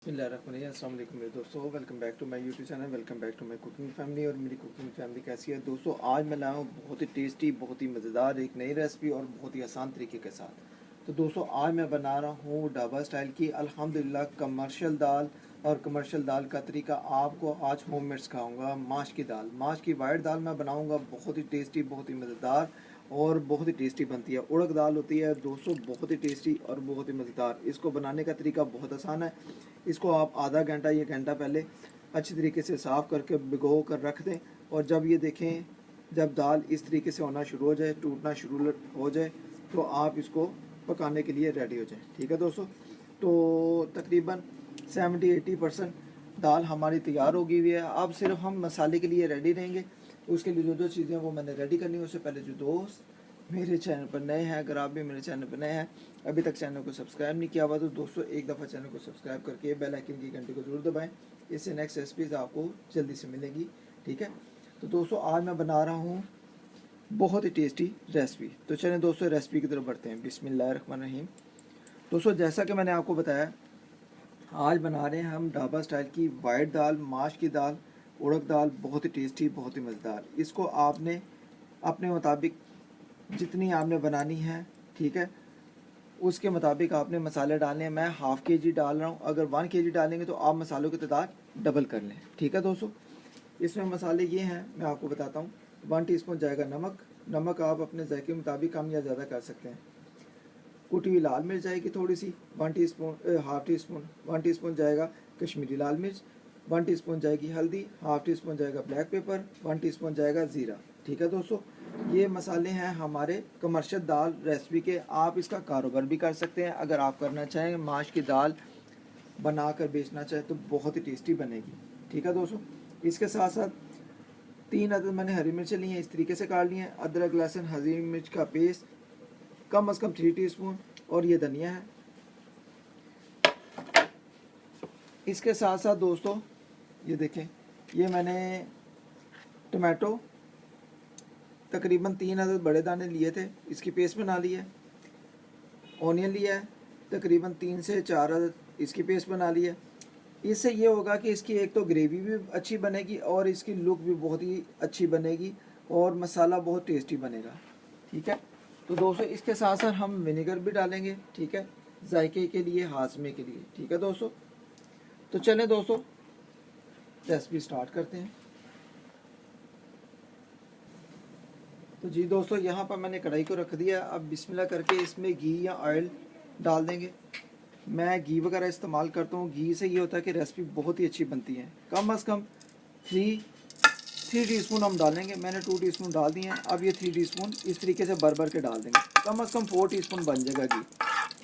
बिस्मिल्लाहिर्रहमानिर्रहीम। अस्सलाम वालेकुम मेरे दोस्तों, welcome back to my YouTube channel, welcome back to my cooking family. और मेरी कुकिंग फैमिली कैसी है दोस्तों? आज मैं लाया हूँ बहुत ही टेस्टी, बहुत ही मज़ेदार एक नई रेसिपी और बहुत ही आसान तरीके के साथ। तो दोस्तों आज मैं बना रहा हूँ ढाबा स्टाइल की अल्हम्दुलिल्लाह कमर्शियल दाल। और कमर्शियल दाल का तरीका आपको आज होममेड सिखाऊंगा। माश की दाल, माश की वाइट दाल मैं बनाऊंगा, बहुत ही टेस्टी, बहुत ही मज़ेदार और बहुत ही टेस्टी बनती है। उड़द दाल होती है दोस्तों, बहुत ही टेस्टी और बहुत ही मज़ेदार। इसको बनाने का तरीका बहुत आसान है। इसको आप आधा घंटा या घंटा पहले अच्छी तरीके से साफ़ करके भिगो कर रख दें। और जब ये देखें, जब दाल इस तरीके से होना शुरू हो जाए, टूटना शुरू हो जाए, तो आप इसको पकाने के लिए रेडी हो जाए। ठीक है दोस्तों, तो तकरीबन 70-80% दाल हमारी तैयार होगी हुई है। अब सिर्फ हम मसाले के लिए रेडी रहेंगे। उसके लिए जो जो चीज़ें वो मैंने रेडी करनी है। उससे पहले जो दोस्त मेरे चैनल पर नए हैं, अगर आप भी मेरे चैनल पर नए हैं, अभी तक चैनल को सब्सक्राइब नहीं किया हुआ, तो दोस्तों एक दफ़ा चैनल को सब्सक्राइब करके बेल आइकन की घंटी को जरूर दबाएं। इससे नेक्स्ट रेसिपीज़ आपको जल्दी से मिलेगी। ठीक है, तो दोस्तों आज मैं बना रहा हूँ बहुत ही टेस्टी रेसिपी। तो चलें दोस्तों रेसिपी की तरफ बढ़ते हैं। बिस्मिल्लाहिर्रहमानिर्रहीम। दोस्तों जैसा कि मैंने आपको बताया, आज बना रहे हैं हम ढाबा स्टाइल की वाइट दाल, माश की दाल, उड़द दाल, बहुत ही टेस्टी, बहुत ही मज़ेदार। इसको आपने अपने मुताबिक जितनी आपने बनानी है, ठीक है, उसके मुताबिक आपने मसाले डालने हैं। मैं हाफ़ के जी डाल रहा हूँ, अगर 1 kg डालेंगे तो आप मसालों की तादाद डबल कर लें। ठीक है दोस्तों, इसमें मसाले ये हैं, मैं आपको बताता हूँ। 1 टीस्पून जाएगा नमक। नमक आप अपने जायके के मुताबिक कम या ज़्यादा कर सकते हैं। कुटी हुई लाल मिर्च जाएगी थोड़ी सी, 1 teaspoon, half tea spoon. 1 teaspoon जाएगा कश्मीरी लाल मिर्च। 1 टीस्पून जाएगी हल्दी। हाफ़ टी स्पून जाएगा ब्लैक पेपर। 1 टीस्पून जाएगा ज़ीरा। ठीक है दोस्तों, ये मसाले हैं हमारे कमर्शियल दाल रेसिपी के। आप इसका कारोबार भी कर सकते हैं अगर आप करना चाहें। माश की दाल बना कर बेचना चाहें तो बहुत ही टेस्टी बनेगी। ठीक है दोस्तों, इसके साथ साथ 3 अदद मैंने हरी मिर्चें ली हैं, इस तरीके से काट ली हैं। अदरक लहसुन हरी मिर्च का पेस्ट कम से कम 3 टीस्पून। और ये धनिया है। इसके साथ साथ दोस्तों ये देखें, ये मैंने टमाटो तकरीबन 3 अदद बड़े दाने लिए थे, इसकी पेस्ट बना ली है। ऑनियन लिया है तकरीबन 3 से 4 अदद, इसकी पेस्ट बना ली है। इससे ये होगा कि इसकी एक तो ग्रेवी भी अच्छी बनेगी और इसकी लुक भी बहुत ही अच्छी बनेगी और मसाला बहुत टेस्टी बनेगा। ठीक है, तो दोस्तों इसके साथ साथ हम विनेगर भी डालेंगे। ठीक है, जायके के लिए, हाजमे के लिए। ठीक है दोस्तों, तो चलें दोस्तों रेसिपी स्टार्ट करते हैं। तो जी दोस्तों, यहाँ पर मैंने कढ़ाई को रख दिया। अब बिस्मिल्लाह करके इसमें घी या ऑयल डाल देंगे। मैं घी वगैरह इस्तेमाल करता हूँ। घी से ये होता है कि रेसिपी बहुत ही अच्छी बनती है। कम से कम 3 टीस्पून हम डालेंगे। मैंने 2 टीस्पून डाल दिए हैं। अब ये 3 टीस्पून इस तरीके से भर भर के डाल देंगे। कम से कम 4 टीस्पून बन जाएगा घी।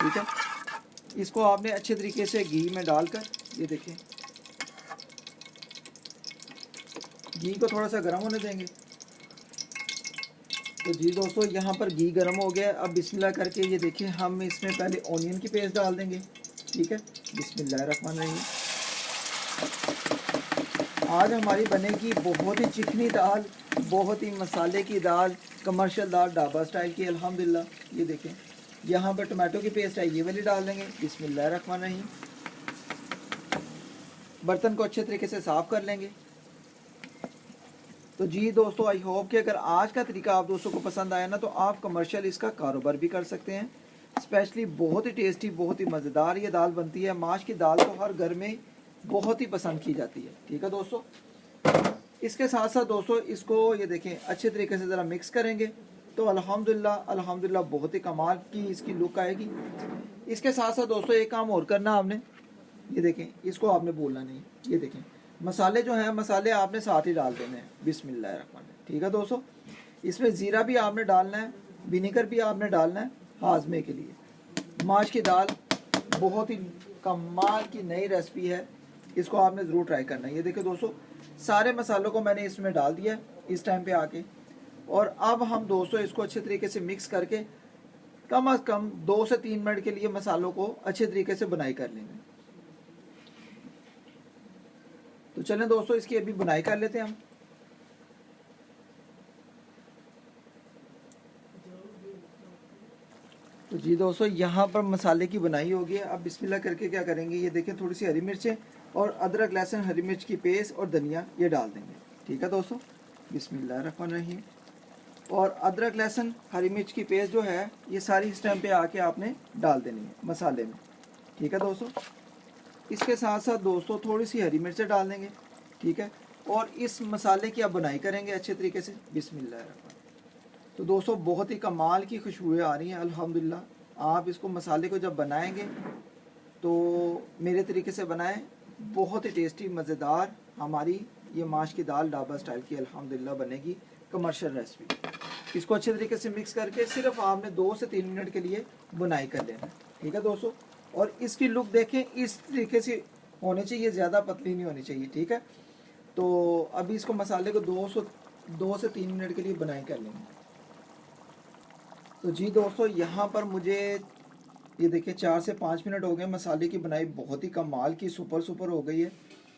ठीक है, इसको आपने अच्छे तरीके से घी में डालकर, ये देखें, घी को थोड़ा सा गर्म होने देंगे। तो जी दोस्तों, यहाँ पर घी गर्म हो गया। अब बिस्मिल्लाह करके ये देखिए, हम इसमें पहले ऑनियन की पेस्ट डाल देंगे। ठीक है, बिस्मिल्लाहिर्रहमानिर्रहीम। आज हमारी बनेगी बहुत ही चिकनी दाल, बहुत ही मसाले की दाल, कमर्शियल दाल ढाबा स्टाइल की अल्हम्दुलिल्लाह। ये देखें, यहाँ पर टमाटो की पेस्ट है, ये वाली डाल देंगे। बिस्मिल्लाहिर्रहमानिर्रहीम। बर्तन को अच्छे तरीके से साफ़ कर लेंगे। तो जी दोस्तों, आई होप कि अगर आज का तरीका आप दोस्तों को पसंद आया ना, तो आप कमर्शियल इसका कारोबार भी कर सकते हैं। स्पेशली बहुत ही टेस्टी, बहुत ही मज़ेदार ये दाल बनती है। माश की दाल तो हर घर में बहुत ही पसंद की जाती है। ठीक है दोस्तों, इसके साथ साथ दोस्तों इसको ये देखें अच्छे तरीके से ज़रा मिक्स करेंगे तो अल्हम्दुलिल्लाह अल्हम्दुलिल्लाह बहुत ही कमाल की इसकी लुक आएगी। इसके साथ साथ दोस्तों एक काम और करना आपने, ये देखें, इसको आपने बोलना नहीं। ये देखें, मसाले जो हैं, मसाले आपने साथ ही डाल देने हैं। बिस्मिल्लाहिर्रहमानिर्रहीम। ठीक है दोस्तों, इसमें ज़ीरा भी आपने डालना है, विनेगर भी आपने डालना है हाजमे के लिए। माश की दाल बहुत ही कमाल की नई रेसिपी है, इसको आपने ज़रूर ट्राई करना है। ये देखो दोस्तों, सारे मसालों को मैंने इसमें डाल दिया इस टाइम पे आके। और अब हम दोस्तों इसको अच्छे तरीके से मिक्स करके कम से कम 2 से 3 मिनट के लिए मसालों को अच्छे तरीके से बुनाई कर लेंगे। तो चलें दोस्तों इसकी अभी बुनाई कर लेते हैं हम। तो जी दोस्तों, यहाँ पर मसाले की बनाई होगी। अब बिस्मिल्लाह करके क्या करेंगे, ये देखें थोड़ी सी हरी मिर्चें और अदरक लहसुन हरी मिर्च की पेस्ट और धनिया ये डाल देंगे। ठीक है दोस्तों, बिस्मिल्लाह रहमान रहीम। और अदरक लहसुन हरी मिर्च की पेस्ट जो है ये सारी इस टाइम पे आके आपने डाल देनी है मसाले में। ठीक है दोस्तों, इसके साथ साथ दोस्तों थोड़ी सी हरी मिर्चें डाल देंगे। ठीक है, और इस मसाले की आप बनाई करेंगे अच्छे तरीके से। बिस्मिल्लाह। तो दोस्तों बहुत ही कमाल की खुशबुएं आ रही हैं अल्हम्दुलिल्लाह। आप इसको मसाले को जब बनाएंगे तो मेरे तरीके से बनाएं, बहुत ही टेस्टी मज़ेदार हमारी ये माश की दाल ढाबा स्टाइल की अल्हम्दुलिल्लाह बनेगी, कमर्शियल रेसिपी। इसको अच्छे तरीके से मिक्स करके सिर्फ आपने 2 से 3 मिनट के लिए बुनाई कर लेना। ठीक है दोस्तों, और इसकी लुक देखें, इस तरीके से होनी चाहिए, ज़्यादा पतली नहीं होनी चाहिए। ठीक है, तो अभी इसको मसाले को 2 से 3 मिनट के लिए बुनाई कर लेंगे। तो जी दोस्तों, यहाँ पर मुझे ये देखिए 4 से 5 मिनट हो गए। मसाले की बनाई बहुत ही कमाल की सुपर हो गई है।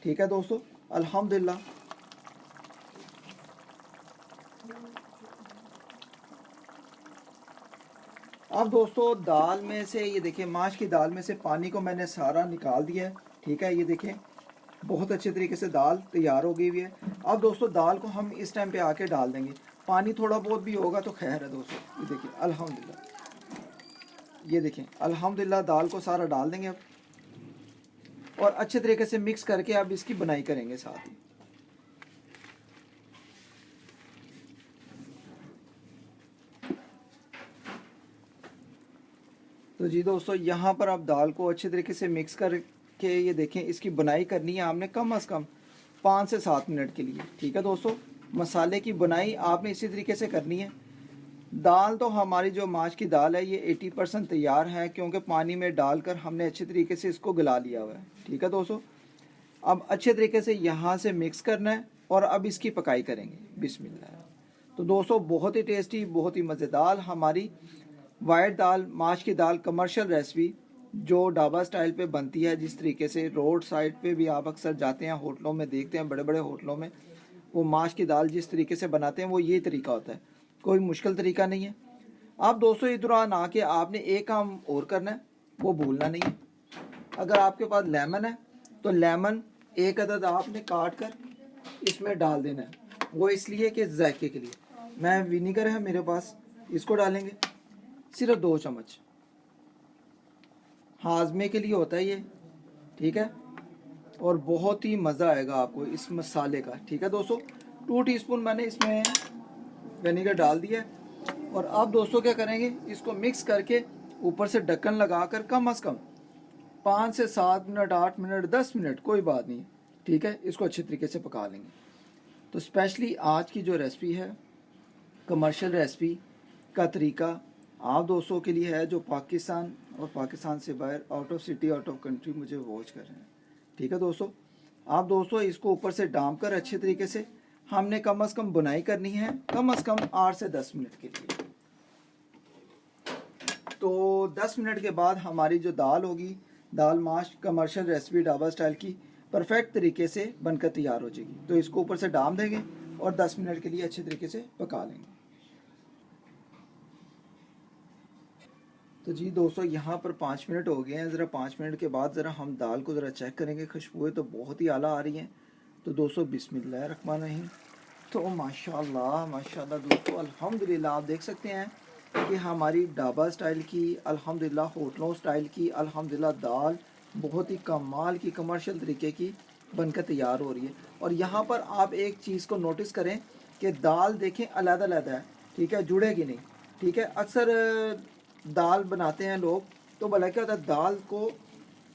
ठीक है दोस्तों, अल्हम्दुलिल्लाह। अब दोस्तों दाल में से ये देखिए, माश की दाल में से पानी को मैंने सारा निकाल दिया है। ठीक है, ये देखें बहुत अच्छे तरीके से दाल तैयार हो गई हुई है। अब दोस्तों दाल को हम इस टाइम पे आके डाल देंगे। पानी थोड़ा बहुत भी होगा तो खैर है दोस्तों। ये देखिए अल्हम्दुलिल्लाह, ये देखें अल्हम्दुलिल्लाह दाल को सारा डाल देंगे अब, और अच्छे तरीके से मिक्स करके अब इसकी बनाई करेंगे साथ ही। तो जी दोस्तों, यहाँ पर आप दाल को अच्छे तरीके से मिक्स करके ये देखें, इसकी बनाई करनी है आपने कम से कम 5 से 7 मिनट के लिए। ठीक है दोस्तों, मसाले की बनाई आपने इसी तरीके से करनी है। दाल तो हमारी जो माश की दाल है ये 80% तैयार है, क्योंकि पानी में डालकर हमने अच्छे तरीके से इसको गला लिया हुआ है। ठीक है दोस्तों, अब अच्छे तरीके से यहाँ से मिक्स करना है और अब इसकी पकाई करेंगे। बिस्मिल्लाह। तो दोस्तों बहुत ही टेस्टी, बहुत ही मज़ेदार हमारी वाइट दाल, माश की दाल कमर्शियल रेसिपी जो ढाबा स्टाइल पे बनती है, जिस तरीके से रोड साइड पे भी आप अक्सर जाते हैं, होटलों में देखते हैं, बड़े बड़े होटलों में वो माश की दाल जिस तरीके से बनाते हैं वो ये तरीका होता है, कोई मुश्किल तरीका नहीं है। आप दोस्तों इस दौरान आके आपने एक काम और करना है, वो भूलना नहीं है। अगर आपके पास लेमन है तो लेमन 1 अदद आपने काट कर इसमें डाल देना है, वो इसलिए कि जायके के लिए। मैं विनीगर है मेरे पास, इसको डालेंगे सिर्फ 2 चम्मच, हाजमे के लिए होता है ये। ठीक है, और बहुत ही मज़ा आएगा आपको इस मसाले का। ठीक है दोस्तों, 2 टीस्पून मैंने इसमें विनीगर डाल दिया है। और अब दोस्तों क्या करेंगे, इसको मिक्स करके ऊपर से ढक्कन लगाकर कम से कम 5 से 7 मिनट, 8 मिनट, 10 मिनट, कोई बात नहीं। ठीक है, इसको अच्छे तरीके से पका लेंगे। तो स्पेशली आज की जो रेसिपी है, कमर्शियल रेसिपी का तरीका आप दोस्तों के लिए है जो पाकिस्तान और पाकिस्तान से बाहर, out of city, out of country मुझे वॉच कर रहे हैं। ठीक है दोस्तों, आप दोस्तों इसको ऊपर से डाम कर अच्छे तरीके से हमने कम से कम बुनाई करनी है, कम से कम 8 से 10 मिनट के लिए। तो 10 मिनट के बाद हमारी जो दाल होगी, दाल माश कमर्शियल रेसिपी ढाबा स्टाइल की परफेक्ट तरीके से बनकर तैयार हो जाएगी। तो इसको ऊपर से डाम देंगे और 10 मिनट के लिए अच्छे तरीके से पका लेंगे। तो जी दोस्तों, यहाँ पर 5 मिनट हो गए हैं। ज़रा 5 मिनट के बाद ज़रा हम दाल को ज़रा चेक करेंगे। खुशबुएं तो बहुत ही आला आ रही हैं। तो दोस्तों बिस्मिल्लाह रहमान रहीम। तो माशाल्लाह माशाल्लाह दोस्तों, अल्हम्दुलिल्लाह आप देख सकते हैं कि हमारी ढाबा स्टाइल की, अल्हम्दुलिल्लाह होटलों स्टाइल की अल्हम्दुलिल्लाह दाल बहुत ही कमाल की कमर्शियल तरीके की बनकर तैयार हो रही है। और यहाँ पर आप एक चीज़ को नोटिस करें कि दाल देखें अलग-अलग है। ठीक है, जुड़ेगी नहीं। ठीक है, अक्सर दाल बनाते हैं लोग तो भला क्या होता है, दाल को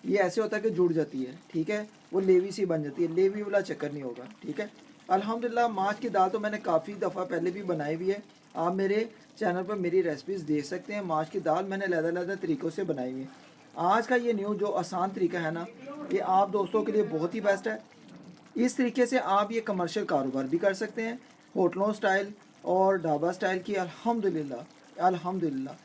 ये ऐसे होता है कि जुड़ जाती है। ठीक है, वो लेवी सी बन जाती है, लेवी वाला चक्कर नहीं होगा। ठीक है, अल्हम्दुलिल्लाह माश की दाल तो मैंने काफ़ी दफ़ा पहले भी बनाई हुई है। आप मेरे चैनल पर मेरी रेसिपीज़ देख सकते हैं। माश की दाल मैंने अलग-अलग तरीक़ों से बनाई हुई है। आज का ये न्यू जो आसान तरीका है ना, ये आप दोस्तों के लिए बहुत ही बेस्ट है। इस तरीके से आप ये कमर्शियल कारोबार भी कर सकते हैं, होटलों स्टाइल और ढाबा स्टाइल की। अल्हम्दुलिल्लाह अल्हम्दुलिल्लाह,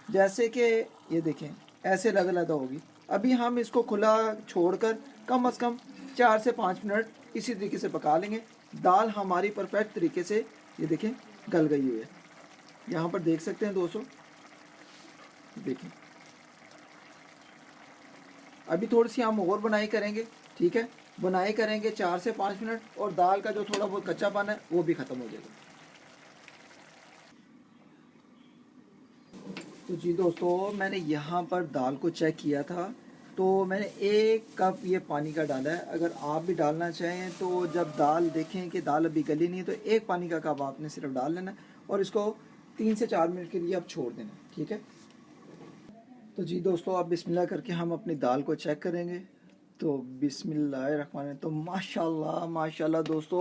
जैसे कि ये देखें ऐसे अलग-अलग होगी। अभी हम इसको खुला छोड़कर कम से कम 4 से 5 मिनट इसी तरीके से पका लेंगे। दाल हमारी परफेक्ट तरीके से ये देखें गल गई हुई है। यहाँ पर देख सकते हैं दोस्तों, देखें, अभी थोड़ी सी हम और बुनाई करेंगे, ठीक है। बुनाई करेंगे 4 से 5 मिनट और दाल का जो थोड़ा बहुत कच्चापन है वो भी ख़त्म हो जाएगा। तो जी दोस्तों, मैंने यहाँ पर दाल को चेक किया था, तो मैंने 1 कप ये पानी का डाला है। अगर आप भी डालना चाहें तो जब दाल देखें कि दाल अभी गली नहीं है तो 1 पानी का कप आपने सिर्फ डाल लेना और इसको 3 से 4 मिनट के लिए आप छोड़ देना, ठीक है। तो जी दोस्तों, अब बिस्मिल्लाह करके हम अपनी दाल को चेक करेंगे। तो बिस्मिल्लाहिर्रहमानिर्रहीम। तो माशाल्लाह माशाल्लाह दोस्तों,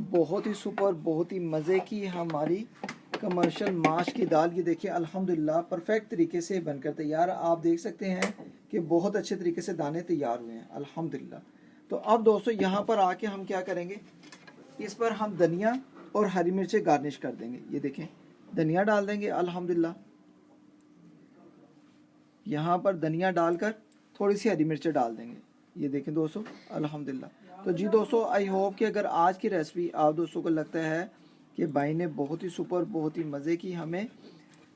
बहुत ही सुपर, बहुत ही मज़े की हमारी कमर्शियल माश की दाल, ये देखिए अल्हम्दुलिल्लाह परफेक्ट तरीके से बनकर तैयार। आप देख सकते हैं कि बहुत अच्छे तरीके से दाने तैयार हुए हैं अल्हम्दुलिल्लाह। तो अब दोस्तों यहाँ पर आके हम क्या करेंगे, इस पर हम धनिया और हरी मिर्चें गार्निश कर देंगे। ये देखें, धनिया डाल देंगे अल्हम्दुलिल्लाह, यहाँ पर धनिया डालकर थोड़ी सी हरी मिर्चें डाल देंगे। ये देखें दोस्तों अल्हम्दुलिल्लाह। तो जी दोस्तों, आई होप कि अगर आज की रेसिपी आप दोस्तों को लगता है कि भाई ने बहुत ही सुपर, बहुत ही मज़े की हमें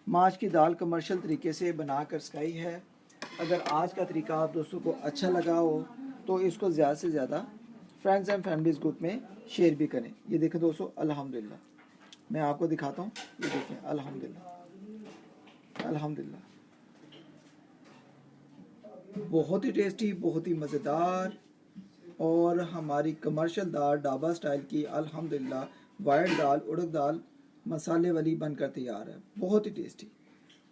माश की दाल कमर्शियल तरीके से बना कर सिखाई है, अगर आज का तरीका आप दोस्तों को अच्छा लगा हो तो इसको ज़्यादा से ज़्यादा फ्रेंड्स एंड फैमिलीज़ ग्रुप में शेयर भी करें। ये देखें दोस्तों अल्हम्दुलिल्लाह, मैं आपको दिखाता हूँ। ये देखें अल्हम्दुलिल्लाह अल्हम्दुलिल्लाह, बहुत ही टेस्टी, बहुत ही मज़ेदार और हमारी कमर्शियल दाल ढाबा स्टाइल की अल्हम्दुलिल्लाह वाइट दाल, उड़द दाल मसाले वाली बनकर तैयार है, बहुत ही टेस्टी।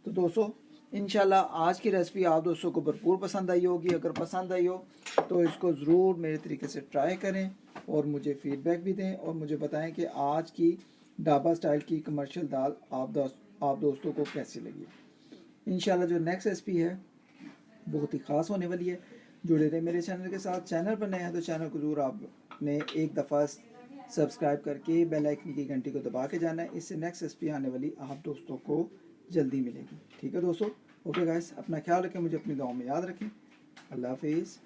तो दोस्तों, इंशाल्लाह आज की रेसिपी आप दोस्तों को भरपूर पसंद आई होगी। अगर पसंद आई हो तो इसको ज़रूर मेरे तरीके से ट्राई करें और मुझे फीडबैक भी दें और मुझे बताएं कि आज की ढाबा स्टाइल की कमर्शियल दाल आप दोस्तों को कैसी लगी। इंशाल्लाह जो नेक्स्ट रेसिपी है बहुत ही ख़ास होने वाली है। जुड़े रहे मेरे चैनल के साथ। चैनल पर नए हैं तो चैनल को ज़रूर आपने एक दफ़ा सब्सक्राइब करके बेल आइकन की घंटी को दबा के जाना है। इससे नेक्स्ट रेसिपी आने वाली आप दोस्तों को जल्दी मिलेगी, ठीक है दोस्तों। ओके गाइस, अपना ख्याल रखें, मुझे अपनी दुआओं में याद रखें। अल्लाह हाफिज़।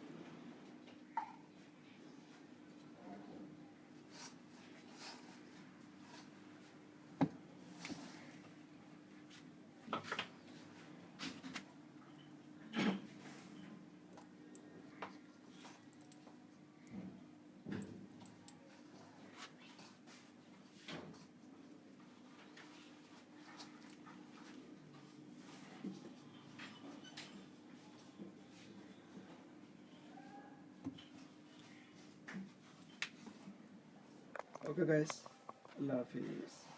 ओके गाइस, अल्लाह हाफिज़।